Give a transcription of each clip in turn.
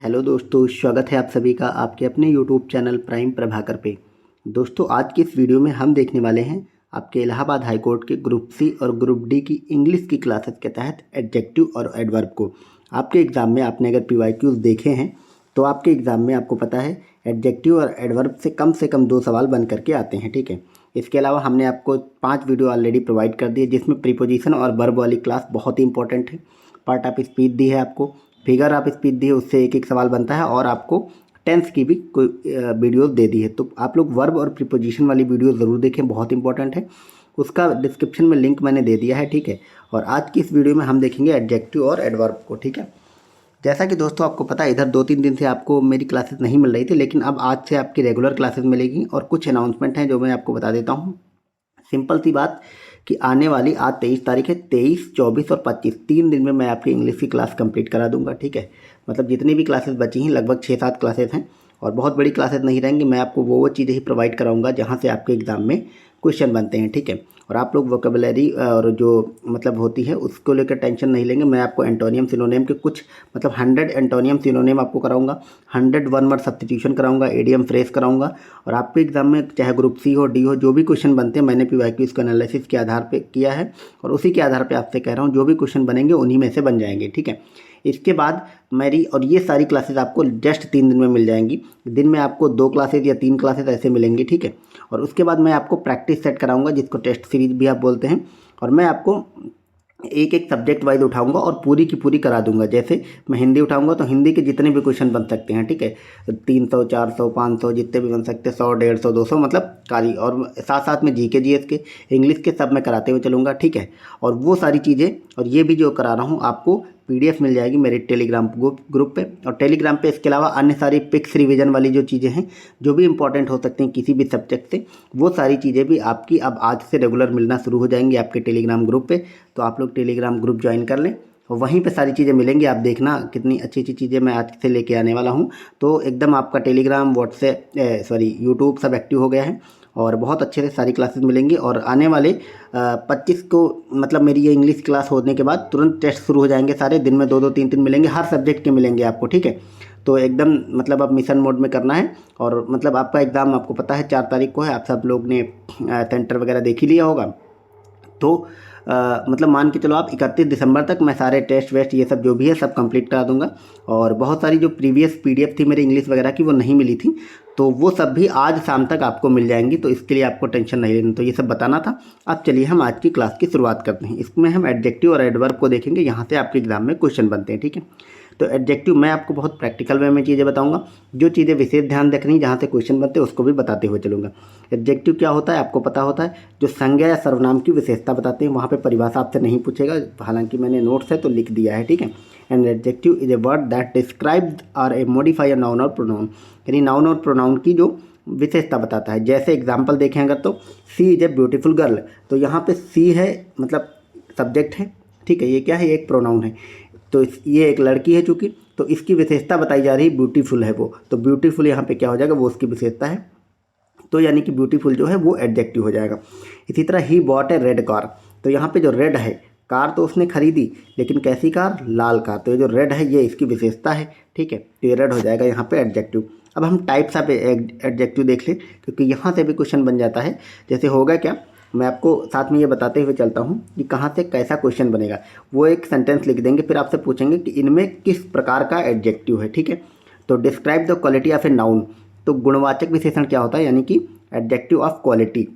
Hello दोस्तों, स्वागत है आप सभी का आपके अपने यूट्यूब चैनल प्राइम प्रभाकर पे। दोस्तों, आज की इस वीडियो में हम देखने वाले हैं आपके इलाहाबाद हाई कोर्ट के ग्रुप सी और ग्रुप डी की इंग्लिश की क्लासेस के तहत एडजेक्टिव और एडवर्ब को। आपके एग्ज़ाम में आपने अगर पीवाईक्यूज़ देखे हैं तो आपके एग्ज़ाम में आपको पता है एडजेक्टिव और एडवर्ब से कम 2 सवाल बन करके आते हैं, ठीक है। इसके अलावा हमने आपको 5 वीडियो ऑलरेडी प्रोवाइड कर दिए जिसमें प्रीपोजिशन और वर्ब वाली क्लास बहुत ही इंपॉर्टेंट है। पार्ट ऑफ स्पीच दी है आपको, फिगर ऑफ स्पीच दी है, उससे एक सवाल बनता है, और आपको टेंस की भी कोई वीडियोस दे दी है। तो आप लोग वर्ब और प्रीपोजिशन वाली वीडियो ज़रूर देखें, बहुत इंपॉर्टेंट है। उसका डिस्क्रिप्शन में लिंक मैंने दे दिया है, ठीक है। और आज की इस वीडियो में हम देखेंगे एडजेक्टिव और एडवर्ब को, ठीक है। जैसा कि दोस्तों आपको पता है, इधर 2-3 दिन से आपको मेरी क्लासेस नहीं मिल रही थी, लेकिन अब आज से आपकी रेगुलर क्लासेस मिलेगी। और कुछ अनाउंसमेंट हैं जो मैं आपको बता देता हूँ। सिंपल सी बात कि आने वाली आज 23 तारीख है, 23, 24 और 25 3 दिन में मैं आपकी इंग्लिश की क्लास कंप्लीट करा दूंगा, ठीक है। मतलब जितनी भी क्लासेस बची हैं, लगभग 6-7 क्लासेस हैं, और बहुत बड़ी क्लासेस नहीं रहेंगी। मैं आपको वो चीज़ें ही प्रोवाइड कराऊंगा जहाँ से आपके एग्ज़ाम में क्वेश्चन बनते हैं, ठीक है। और आप लोग वोकेबुलरी और जो मतलब होती है उसको लेकर टेंशन नहीं लेंगे। मैं आपको एंटोनियम सिनोनिम के कुछ मतलब 100 एंटोनियम सिनोनिम आपको कराऊंगा, 100 वन वर्ड सब्स्टिट्यूशन कराऊंगा, एडीएम फ्रेज कराऊंगा। और आपके एग्जाम में चाहे ग्रुप सी हो, डी हो, जो भी क्वेश्चन बनते हैं मैंने पीवाईक्यूज़ का एनालिसिस के आधार पर किया है, और उसी के आधार पर आपसे कह रहा हूँ जो भी क्वेश्चन बनेंगे उन्हीं में से बन जाएंगे, ठीक है। इसके बाद मेरी और ये सारी क्लासेस आपको जस्ट 3 दिन में मिल जाएंगी। दिन में आपको 2 क्लासेज या 3 क्लासेस ऐसे मिलेंगी, ठीक है। और उसके बाद मैं आपको प्रैक्टिस सेट कराऊंगा, जिसको टेस्ट सीरीज भी आप बोलते हैं। और मैं आपको एक एक सब्जेक्ट वाइज उठाऊंगा और पूरी की पूरी करा दूंगा। जैसे मैं हिंदी उठाऊंगा तो हिंदी के जितने भी क्वेश्चन बन सकते हैं, ठीक है, 300, 400, 500 जितने भी बन सकते हैं, 100, 150, 200 मतलब कारी, और साथ साथ में जीके जीएस के, इंग्लिश के सब मैं कराते हुए चलूँगा, ठीक है। और वो सारी चीज़ें और ये भी जो करा रहा हूँ आपको पीडीएफ मिल जाएगी मेरे टेलीग्राम ग्रुप पे। और टेलीग्राम पे इसके अलावा अन्य सारी पिक्स रिवीजन वाली जो चीज़ें हैं, जो भी इंपॉर्टेंट हो सकती हैं किसी भी सब्जेक्ट से, वो सारी चीज़ें भी आपकी अब आज से रेगुलर मिलना शुरू हो जाएंगी आपके टेलीग्राम ग्रुप पे। तो आप लोग टेलीग्राम ग्रुप ज्वाइन कर लें और वहीं पे सारी चीज़ें मिलेंगी। आप देखना कितनी अच्छी अच्छी चीज़ें मैं आज से लेके आने वाला हूँ। तो एकदम आपका टेलीग्राम, व्हाट्सएप, यूट्यूब सब एक्टिव हो गया है, और बहुत अच्छे से सारी क्लासेस मिलेंगी। और आने वाले 25 को मतलब मेरी ये इंग्लिश क्लास होने के बाद तुरंत टेस्ट शुरू हो जाएंगे सारे। दिन में 2-2, 3-3 मिलेंगे, हर सब्जेक्ट के मिलेंगे आपको, ठीक है। तो एकदम मतलब अब मिशन मोड में करना है। और मतलब आपका एग्ज़ाम आपको पता है 4 तारीख को है। आप सब लोग ने सेंटर वगैरह देख ही लिया होगा। तो मतलब मान के चलो आप 31 दिसंबर तक मैं सारे टेस्ट वेस्ट ये सब जो भी है सब कंप्लीट करा दूंगा। और बहुत सारी जो प्रीवियस पीडीएफ थी मेरी इंग्लिश वगैरह की वो नहीं मिली थी, तो वो सब भी आज शाम तक आपको मिल जाएंगी। तो इसके लिए आपको टेंशन नहीं लेनी। तो ये सब बताना था। अब चलिए हम आज की क्लास की शुरुआत करते हैं। इसमें हम एडजेक्टिव और एडवर्ब को देखेंगे, यहाँ से आपके एग्जाम में क्वेश्चन बनते हैं, ठीक है। तो एडजेक्टिव मैं आपको बहुत प्रैक्टिकल वे में चीज़ें बताऊंगा, जो चीज़ें विशेष ध्यान रखनी जहाँ से क्वेश्चन बनते हैं उसको भी बताते हुए चलूँगा। एडजेक्टिव क्या होता है आपको पता होता है, जो संज्ञा या सर्वनाम की विशेषता बताते हैं। वहाँ पे परिभाषा आपसे नहीं पूछेगा, हालांकि मैंने नोट्स है तो लिख दिया है, ठीक है। And adjective is a word that describe और ए मॉडिफाई अ नाउन और प्रोनाउन, यानी नाउन और प्रोनाउन की जो विशेषता बताता है। जैसे एग्जाम्पल देखें अगर, तो सी इज ए ब्यूटीफुल गर्ल, तो यहाँ पे सी है मतलब सब्जेक्ट है, ठीक है। ये क्या है, एक प्रोनाउन है। तो ये एक लड़की है चूँकि, तो इसकी विशेषता बताई जा रही है, ब्यूटीफुल है वो। तो ब्यूटीफुल यहाँ पे क्या हो जाएगा, वो उसकी विशेषता है। तो यानी कि ब्यूटीफुल जो है वो एडजेक्टिव हो जाएगा। इसी तरह he bought A red car, तो यहाँ पे जो रेड है कार तो उसने खरीदी, लेकिन कैसी कार, लाल कार। तो ये जो रेड है ये इसकी विशेषता है, ठीक है। तो ये रेड हो जाएगा यहाँ पे एडजेक्टिव। अब हम टाइप्स ऑफ एडजेक्टिव देख लें, क्योंकि यहाँ से भी क्वेश्चन बन जाता है। जैसे होगा क्या, मैं आपको साथ में ये बताते हुए चलता हूँ कि कहाँ से कैसा क्वेश्चन बनेगा। वो एक सेंटेंस लिख देंगे, फिर आपसे पूछेंगे कि इनमें किस प्रकार का एडजेक्टिव है, ठीक है। तो describe the quality of a noun, तो गुणवाचक विशेषण क्या होता है, यानी कि एडजेक्टिव ऑफ क्वालिटी।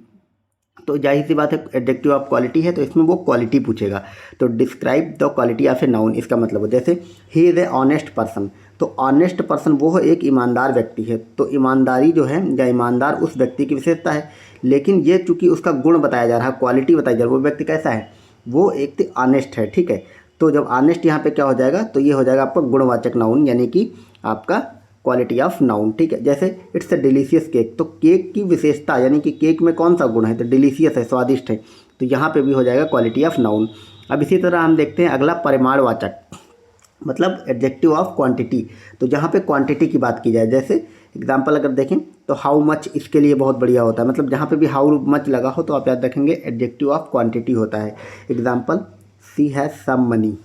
तो जाहिर सी बात है एडजेक्टिव ऑफ क्वालिटी है तो इसमें वो क्वालिटी पूछेगा। तो describe the quality of a noun, इसका मतलब हो जैसे ही इज़ ए ऑनेस्ट पर्सन, तो ऑनेस्ट पर्सन वो है एक ईमानदार व्यक्ति है। तो ईमानदारी जो है या ईमानदार उस व्यक्ति की विशेषता है, लेकिन ये चूंकि उसका गुण बताया जा रहा है, क्वालिटी बताई जा रही है, वो व्यक्ति कैसा है, वो एक ऑनेस्ट है, ठीक है। तो जब ऑनेस्ट यहाँ पे क्या हो जाएगा, तो ये हो जाएगा आपका गुणवाचक नाउन, यानी कि आपका क्वालिटी ऑफ नाउन, ठीक है। जैसे इट्स अ डिलीशियस केक, तो केक की विशेषता यानी कि केक में कौन सा गुण है, तो डिलीशियस है, स्वादिष्ट है। तो यहाँ पे भी हो जाएगा क्वालिटी ऑफ नाउन। अब इसी तरह हम देखते हैं अगला परिमाणवाचक, मतलब एडजेक्टिव ऑफ क्वांटिटी। तो जहाँ पे क्वांटिटी की बात की जाए, जैसे एग्जांपल अगर देखें तो हाउ मच इसके लिए बहुत बढ़िया होता है। मतलब जहाँ पे भी हाउ मच लगा हो तो आप याद रखेंगे एडजेक्टिव ऑफ क्वांटिटी होता है। Example she has some money,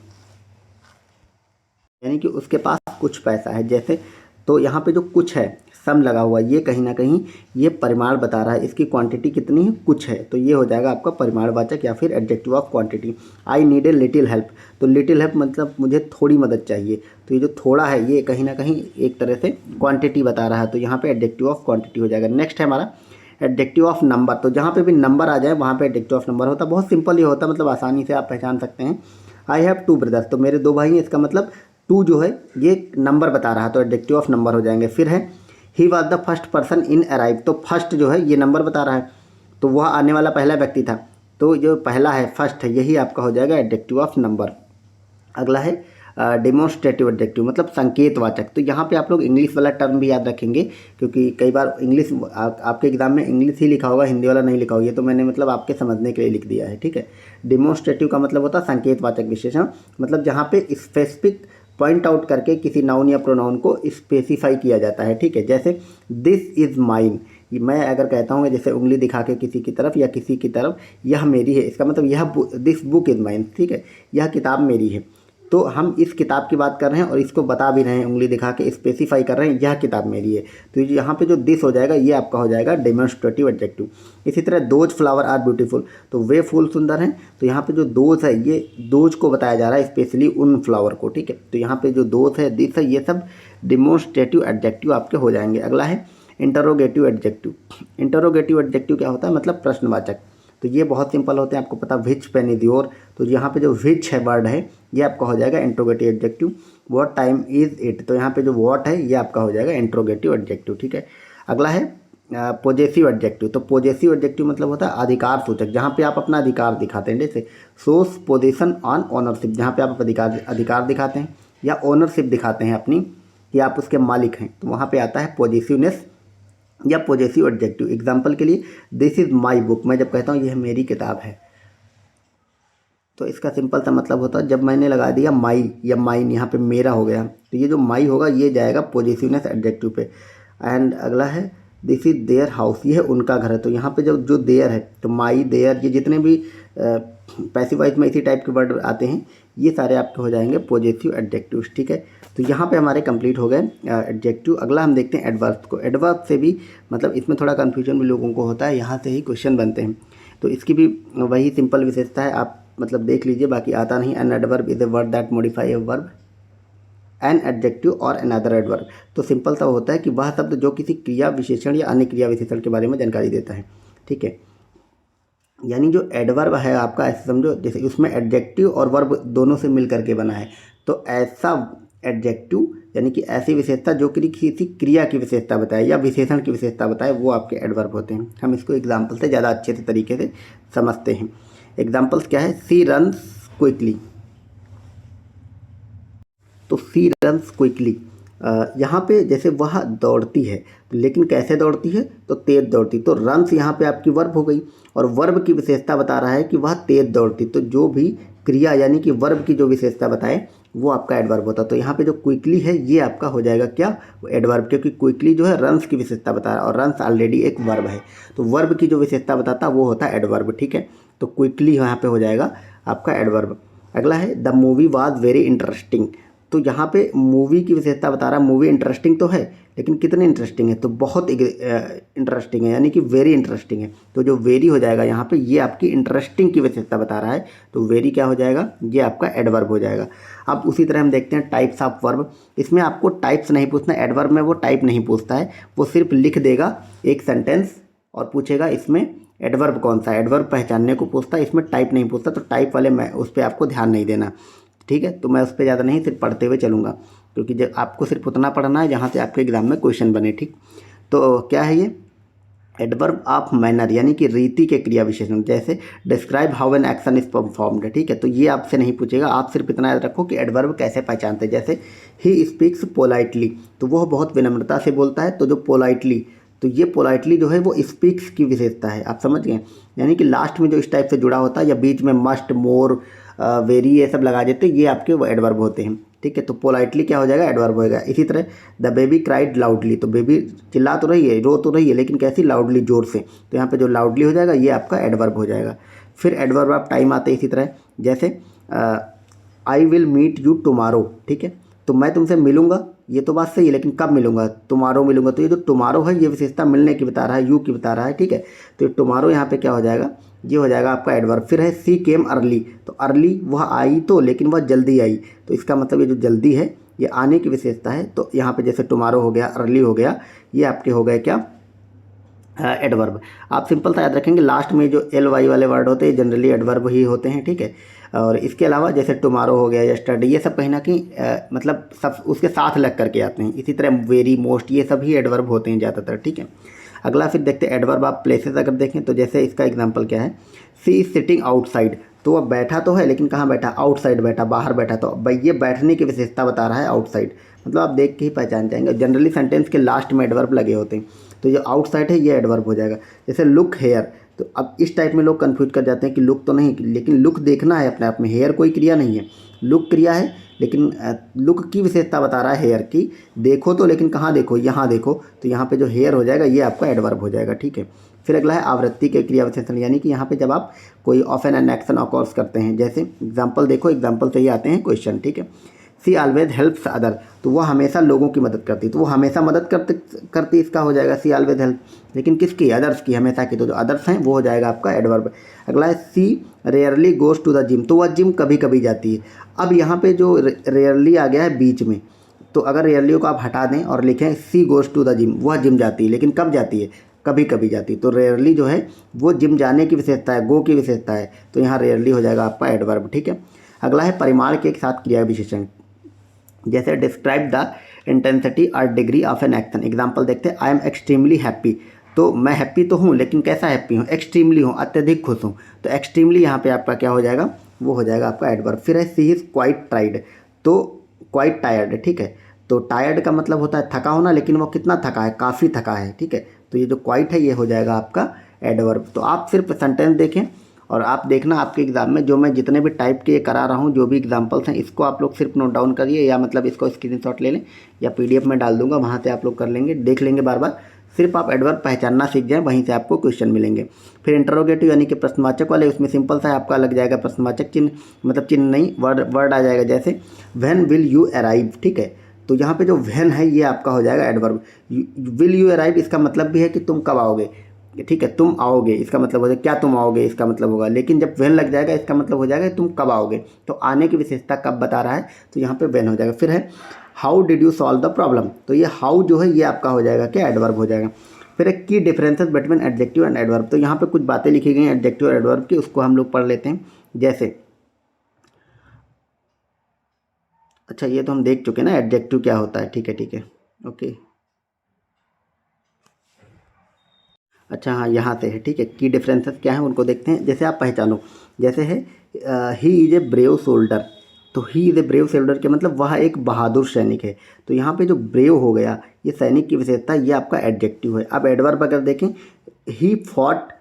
यानी कि उसके पास कुछ पैसा है। जैसे तो यहाँ पे जो कुछ है सम लगा हुआ, ये कहीं ना कहीं ये परिमाण बता रहा है, इसकी क्वांटिटी कितनी है, कुछ है, तो ये हो जाएगा आपका परिमाणवाचक या फिर adjective of quantity. I need a little help, तो लिटिल हेल्प मतलब मुझे थोड़ी मदद चाहिए, तो ये जो थोड़ा है ये कहीं ना कहीं एक तरह से क्वांटिटी बता रहा है, तो यहाँ पे एडजेक्टिव ऑफ क्वांटिटी हो जाएगा। नेक्स्ट है हमारा एडजेक्टिव ऑफ नंबर, तो जहाँ पे भी नंबर आ जाए वहाँ पे एडजेक्टिव ऑफ नंबर होता है। बहुत सिंपल ये होता है, मतलब आसानी से आप पहचान सकते हैं। आई हैव 2 ब्रदर्स, तो मेरे 2 भाई हैं, इसका मतलब 2 जो है ये नंबर बता रहा है, तो एडजेक्टिव ऑफ नंबर हो जाएंगे। फिर है he was the first person in arrive, तो फर्स्ट जो है ये नंबर बता रहा है, तो वह आने वाला पहला व्यक्ति था, तो जो पहला है फर्स्ट है, यही आपका हो जाएगा एडजेक्टिव ऑफ नंबर। अगला है डेमोन्स्ट्रेटिव एडजेक्टिव, मतलब संकेतवाचक। तो यहाँ पे आप लोग इंग्लिश वाला टर्म भी याद रखेंगे, क्योंकि कई बार इंग्लिश आपके एग्जाम में इंग्लिश ही लिखा होगा, हिंदी वाला नहीं लिखा होगा, ये तो मैंने मतलब आपके समझने के लिए लिख दिया है, ठीक है। डेमोन्स्ट्रेटिव का मतलब होता है संकेतवाचक विशेषण, मतलब जहाँ पे स्पेसिफिक पॉइंट आउट करके किसी नाउन या प्रोनाउन को स्पेसिफाई किया जाता है, ठीक है। जैसे दिस इज़ माइन, मैं अगर कहता हूँ जैसे उंगली दिखा के किसी की तरफ या किसी की तरफ, यह मेरी है, इसका मतलब यह दिस बुक इज़ माइन, ठीक है, यह किताब मेरी है। तो हम इस किताब की बात कर रहे हैं और इसको बता भी रहे हैं, उंगली दिखा के स्पेसिफाई कर रहे हैं, यह किताब मेरी है, तो यहाँ पे जो दिस हो जाएगा ये आपका हो जाएगा डेमोन्स्ट्रेटिव एडजेक्टिव। इसी तरह दोज फ्लावर आर ब्यूटीफुल, तो वे फूल सुंदर हैं, तो यहाँ पे जो दोज है ये दोज को बताया जा रहा है, स्पेशली उन फ्लावर को, ठीक है। तो यहाँ पे जो दोज है, दिस है, ये सब डेमोन्स्ट्रेटिव एडजेक्टिव आपके हो जाएंगे। अगला है इंटरोगेटिव एडजेक्टिव। इंटरोगेटिव एडजेक्टिव क्या होता है, मतलब प्रश्नवाचक। तो ये बहुत सिंपल होते हैं, आपको पता विच पेन इज योर, तो यहाँ पे जो विच है वर्ड है ये आपका हो जाएगा interrogative adjective. What time is it, तो यहाँ पे जो व्हाट है ये आपका हो जाएगा इंट्रोगेटिव एडजेक्टिव, ठीक है। अगला है पॉजेसिव एडजेक्टिव। तो पॉजेसिव एडजेक्टिव मतलब होता है अधिकार सूचक, जहाँ पे आप अपना अधिकार दिखाते हैं, जैसे सोस पोजीशन ऑन ऑनरशिप, जहाँ पे आप अधिकार दिखाते हैं या ओनरशिप दिखाते हैं अपनी, कि आप उसके मालिक हैं, तो वहाँ पे आता है पॉजेसिवनेस या पॉजेसिव एडजेक्टिव। एग्जाम्पल के लिए दिस इज़ माई बुक, मैं जब कहता हूँ यह मेरी किताब है, तो इसका सिंपल सा मतलब होता है जब मैंने लगा दिया माई या माइन, यहाँ पे मेरा हो गया, तो ये जो माई होगा ये जाएगा पॉजेसिवनेस एडजेक्टिव पे। एंड अगला है दिस इज़ देयर हाउस, ये है उनका घर है, तो यहाँ पे जब जो देयर है, तो माई देयर, ये जितने भी पैसिव वॉइस में इसी टाइप के वर्ड आते हैं ये सारे आपके हो जाएंगे पॉजेसिव एडजेक्टिव्स, ठीक है। तो यहाँ पे हमारे कंप्लीट हो गए एडजेक्टिव। अगला हम देखते हैं एडवर्ब को। एडवर्ब से भी मतलब इसमें थोड़ा कन्फ्यूजन भी लोगों को होता है, यहाँ से ही क्वेश्चन बनते हैं, तो इसकी भी वही सिंपल विशेषता है, आप मतलब देख लीजिए, बाकी आता नहीं। An adverb is a word that modify a verb, an adjective और अनदर एडवर्ब। तो सिंपल सा होता है कि वह शब्द जो किसी क्रिया विशेषण या अन्य क्रिया विशेषण के बारे में जानकारी देता है, ठीक है। यानी जो एडवर्ब है आपका, ऐसे समझो जैसे उसमें एडजेक्टिव और वर्ब दोनों से मिल करके बना है, तो ऐसा एडजेक्टिव यानी कि ऐसी विशेषता जो कि किसी क्रिया की विशेषता बताए या विशेषण की विशेषता बताए, वो आपके एडवर्ब होते हैं। हम इसको एग्जाम्पल से ज़्यादा अच्छे से तरीके से समझते हैं। एग्जाम्पल्स क्या है, सी रन्स क्विकली, तो सी रन्स क्विकली, यहाँ पे जैसे वह दौड़ती है, लेकिन कैसे दौड़ती है, तो तेज़ दौड़ती, तो रन्स यहाँ पे आपकी वर्ब हो गई, और वर्ब की विशेषता बता रहा है कि वह तेज़ दौड़ती, तो जो भी क्रिया यानी कि वर्ब की जो विशेषता बताए वो आपका एडवर्ब होता है। तो यहाँ पे जो क्विकली है ये आपका हो जाएगा क्या, एडवर्ब, क्योंकि क्विकली जो है रन्स की विशेषता बता रहा है और रन्स ऑलरेडी एक वर्ब है, तो वर्ब की जो विशेषता बताता है वो होता है एडवर्ब, ठीक है। तो क्विकली यहाँ पे हो जाएगा आपका एडवर्ब। अगला है the movie was very interesting, तो यहाँ पे मूवी की विशेषता बता रहा है, मूवी इंटरेस्टिंग तो है लेकिन कितने इंटरेस्टिंग है, तो बहुत इंटरेस्टिंग है, यानी कि वेरी इंटरेस्टिंग है, तो जो वेरी हो जाएगा यहाँ पे ये आपकी इंटरेस्टिंग की विशेषता बता रहा है, तो वेरी क्या हो जाएगा, ये आपका एडवर्ब हो जाएगा। अब उसी तरह हम देखते हैं टाइप्स ऑफ वर्ब। इसमें आपको टाइप्स नहीं पूछना, एडवर्ब में वो टाइप नहीं पूछता है, वो सिर्फ लिख देगा एक सेंटेंस और पूछेगा इसमें एडवर्ब कौन सा, एडवर्ब पहचानने को पूछता है, इसमें टाइप नहीं पूछता, तो टाइप वाले मैं उस पर आपको ध्यान नहीं देना, ठीक है। तो मैं उस पर ज़्यादा नहीं, सिर्फ पढ़ते हुए चलूँगा, क्योंकि जब आपको सिर्फ उतना पढ़ना है जहाँ से आपके एग्जाम में क्वेश्चन बने, ठीक। तो क्या है ये एडवर्ब ऑफ मैनर, यानी कि रीति के क्रिया विशेषण, जैसे describe how an action is performed, ठीक है। तो ये आपसे नहीं पूछेगा, आप सिर्फ इतना याद रखो कि एडवर्ब कैसे पहचानते हैं। जैसे ही स्पीक्स पोलाइटली, तो वह बहुत विनम्रता से बोलता है, तो जो पोलाइटली, तो ये पोलाइटली जो है वो स्पीक्स की विशेषता है, आप समझ गए, यानी कि लास्ट में जो इस टाइप से जुड़ा होता है या बीच में मस्ट, मोर, वेरी ये सब लगा देते हैं, ये आपके वो एडवर्ब होते हैं, ठीक है। तो पोलाइटली क्या हो जाएगा, एडवर्ब होएगा। इसी तरह द बेबी क्राइड लाउडली, तो बेबी चिल्ला तो रही है, रो तो रही है, लेकिन कैसी, लाउडली, जोर से, तो यहाँ पे जो लाउडली हो जाएगा ये आपका एडवर्ब हो जाएगा। फिर एडवर्ब ऑफ टाइम आते हैं इसी तरह, जैसे I will meet you tomorrow, ठीक है। तो मैं तुमसे मिलूंगा, ये तो बात सही है, लेकिन कब मिलूंगा? टुमारो मिलूंगा। तो ये जो टुमारो है ये विशेषता मिलने की बता रहा है, यू की बता रहा है, ठीक है। तो टुमारो यहाँ पे क्या हो जाएगा, ये हो जाएगा आपका एडवर्ब। फिर है सी केम अर्ली, तो अर्ली वह आई तो, लेकिन वह जल्दी आई, तो इसका मतलब ये जो जल्दी है ये आने की विशेषता है। तो यहाँ पे जैसे टुमारो हो गया, अर्ली हो गया, ये आपके हो गए क्या, एडवर्ब। आप सिंपल सा याद रखेंगे, लास्ट में जो एल वाई वाले वर्ड होते हैं जनरली एडवर्ब ही होते हैं, ठीक है। और इसके अलावा जैसे टुमारो हो गया, यस्टरडे, ये सब कहीं ना कहीं मतलब सब उसके साथ लग करके आते हैं। इसी तरह वेरी, मोस्ट, ये सभी एडवर्ब होते हैं ज़्यादातर, ठीक है। अगला फिर देखते हैं एडवर्ब आप प्लेसेस अगर देखें तो जैसे इसका एग्जांपल क्या है, सी इज सिटिंग आउटसाइड, तो वह बैठा तो है लेकिन कहाँ बैठा, आउटसाइड बैठा, बाहर बैठा। तो भाई ये बैठने की विशेषता बता रहा है आउटसाइड, मतलब आप देख के ही पहचान जाएंगे। जनरली सेंटेंस के लास्ट में एडवर्ब लगे होते हैं, तो ये आउटसाइड है ये एडवर्ब हो जाएगा। जैसे लुक हेयर, तो अब इस टाइप में लोग कंफ्यूज कर जाते हैं कि लुक तो नहीं, लेकिन लुक देखना है अपने आप में, हेयर कोई क्रिया नहीं है, लुक क्रिया है, लेकिन लुक की विशेषता बता रहा है हेयर की। देखो तो, लेकिन कहाँ देखो, यहाँ देखो, तो यहाँ पे जो हेयर हो जाएगा ये आपका एडवर्ब हो जाएगा, ठीक है। फिर अगला है आवृत्ति के क्रिया विशेषण, यानी कि यहाँ पे जब आप कोई ऑफन एन एक्शन ऑकर्स करते हैं, जैसे एग्जाम्पल देखो, एग्जाम्पल से ही आते हैं क्वेश्चन, ठीक है। सी ऑलवेज हेल्प्स अदर, तो वह हमेशा लोगों की मदद करती, तो वो हमेशा मदद करती इसका हो जाएगा सी ऑलवेज हेल्प, लेकिन किसकी, अदर्स की, हमेशा की, तो जो अदर्स हैं वो हो जाएगा आपका एडवर्ब। अगला है she rarely goes to the gym, तो वह जिम कभी कभी जाती है। अब यहाँ पे जो रेयरली आ गया है बीच में, तो अगर रेयरली को आप हटा दें और लिखें she goes to the gym, वह जिम जाती है, लेकिन कब जाती है, कभी कभी जाती है। तो रेयरली जो है वो जिम जाने की विशेषता है, गो की विशेषता है, तो यहाँ रेयरली हो जाएगा आपका एडवर्ब, ठीक है। अगला है परिमाण के साथ क्रिया विशेषण, जैसे डिस्क्राइब द इंटेंसिटी और degree of an action. Example देखते हैं, आई एम एक्सट्रीमली हैप्पी, तो मैं हैप्पी तो हूँ, लेकिन कैसा हैप्पी हूँ, एक्सट्रीमली हूँ, अत्यधिक खुश हूँ। तो एक्सट्रीमली यहाँ पे आपका क्या हो जाएगा, वो हो जाएगा आपका एडवर्ब। फिर है सी इज़ क्वाइट ट्राइड, तो क्वाइट टायर्ड, ठीक है। तो टायर्ड का मतलब होता है थका होना, लेकिन वो कितना थका है, काफ़ी थका है, ठीक है। तो ये जो क्वाइट है ये हो जाएगा आपका एडवर्ब। तो आप सिर्फ सेंटेंस देखें और आप देखना आपके एग्ज़ाम में जो मैं जितने भी टाइप के करा रहा हूँ, जो भी एग्जांपल्स हैं, इसको आप लोग सिर्फ नोट डाउन करिए, या मतलब इसको स्क्रीनशॉट ले लें, या पीडीएफ में डाल दूंगा, वहाँ से आप लोग कर लेंगे, देख लेंगे बार बार। सिर्फ आप एडवर्ब पहचानना सीख जाएं, वहीं से आपको क्वेश्चन मिलेंगे। फिर इंटरोगेटिव यानी कि प्रश्नवाचक वाले, उसमें सिंपल सा आपका लग जाएगा प्रश्नवाचक चिन्ह, मतलब चिन्ह नहीं, वर्ड आ जाएगा, जैसे व्हेन विल यू अराइव, ठीक है। तो यहाँ पे जो व्हेन है ये आपका हो जाएगा एडवर्ब। विल यू अराइव इसका मतलब भी है कि तुम कब आओगे, ठीक है, तुम आओगे इसका मतलब हो जाएगा, क्या तुम आओगे इसका मतलब होगा, लेकिन जब व्हेन लग जाएगा इसका मतलब हो जाएगा तुम कब आओगे। तो आने की विशेषता कब बता रहा है, तो यहाँ पे व्हेन हो जाएगा। फिर है how did you solve the problem, तो ये हाउ जो है ये आपका हो जाएगा क्या, एडवर्ब हो जाएगा। फिर एक की differences between adjective and adverb, तो यहाँ पे कुछ बातें लिखी गई हैं एडजेक्टिव और एडवर्ब की, उसको हम लोग पढ़ लेते हैं। जैसे अच्छा ये तो हम देख चुके ना एडजेक्टिव क्या होता है, ठीक है, ओके। अच्छा हाँ, यहाँ से है, ठीक है। की डिफरेंसेस क्या हैं उनको देखते हैं, जैसे आप पहचानो, जैसे है he is a brave soldier, तो he is a brave soldier के मतलब वह एक बहादुर सैनिक है। तो यहाँ पे जो ब्रेव हो गया ये सैनिक की विशेषता, ये आपका एडजेक्टिव है। अब एडवर्ब अगर देखें, ही फॉट,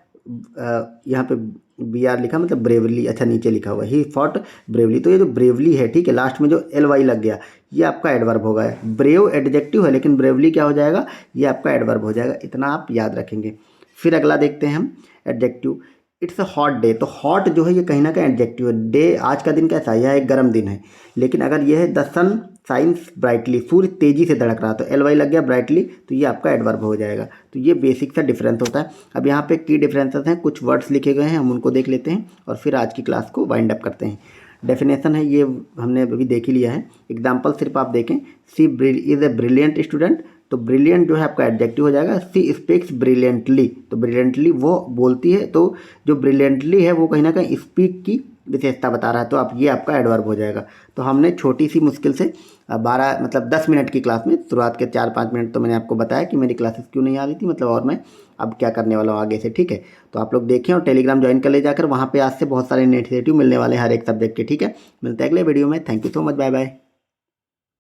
यहाँ पे बी आर लिखा मतलब ब्रेवली, अच्छा नीचे लिखा हुआ ही फॉट ब्रेवली, तो ये जो ब्रेवली है, ठीक है, लास्ट में जो एल वाई लग गया ये आपका एडवर्ब होगा। ब्रेव एडजेक्टिव है, लेकिन ब्रेवली क्या हो जाएगा, ये आपका एडवर्ब हो जाएगा, इतना आप याद रखेंगे। फिर अगला देखते हैं हम adjective, it's a hot day, तो हॉट जो है ये कहीं ना कहीं एडजेक्टिव है। डे आज का दिन कैसा है, यह एक गर्म दिन है, लेकिन अगर यह है द सन साइंस ब्राइटली, सूर्य तेजी से धड़क रहा, तो एल वाई लग गया ब्राइटली, तो ये आपका एडवर्ब हो जाएगा। तो ये बेसिक सा डिफरेंस होता है। अब यहाँ पे की डिफरेंसेस हैं, कुछ वर्ड्स लिखे गए हैं, हम उनको देख लेते हैं और फिर आज की क्लास को वाइंड अप करते हैं। डेफिनेशन है ये हमने अभी देख ही लिया है, एग्जाम्पल सिर्फ आप देखें, सी इज़ ए ब्रिलियंट स्टूडेंट, तो ब्रिलियंट जो है आपका एडजेक्टिव हो जाएगा। सी स्पीक्स ब्रिलियंटली, तो ब्रिलियंटली वो बोलती है, तो जो ब्रिलियंटली है वो कहीं ना कहीं स्पीक की विशेषता बता रहा है, तो आप ये आपका एडवर्ब हो जाएगा। तो हमने छोटी सी मुश्किल से 12 मतलब 10 मिनट की क्लास में, शुरुआत के 4-5 मिनट तो मैंने आपको बताया कि मेरी क्लासेस क्यों नहीं आ रही थी, मतलब और मैं अब क्या करने वाला हूँ आगे से, ठीक है। तो आप लोग देखें और टेलीग्राम ज्वाइन कर ले जाकर, वहाँ पे आज से बहुत सारे इनिशिएटिव मिलने वाले हैं हर एक सब्जेक्ट के, ठीक है। मिलते हैं अगले वीडियो में, thank you so much, bye bye.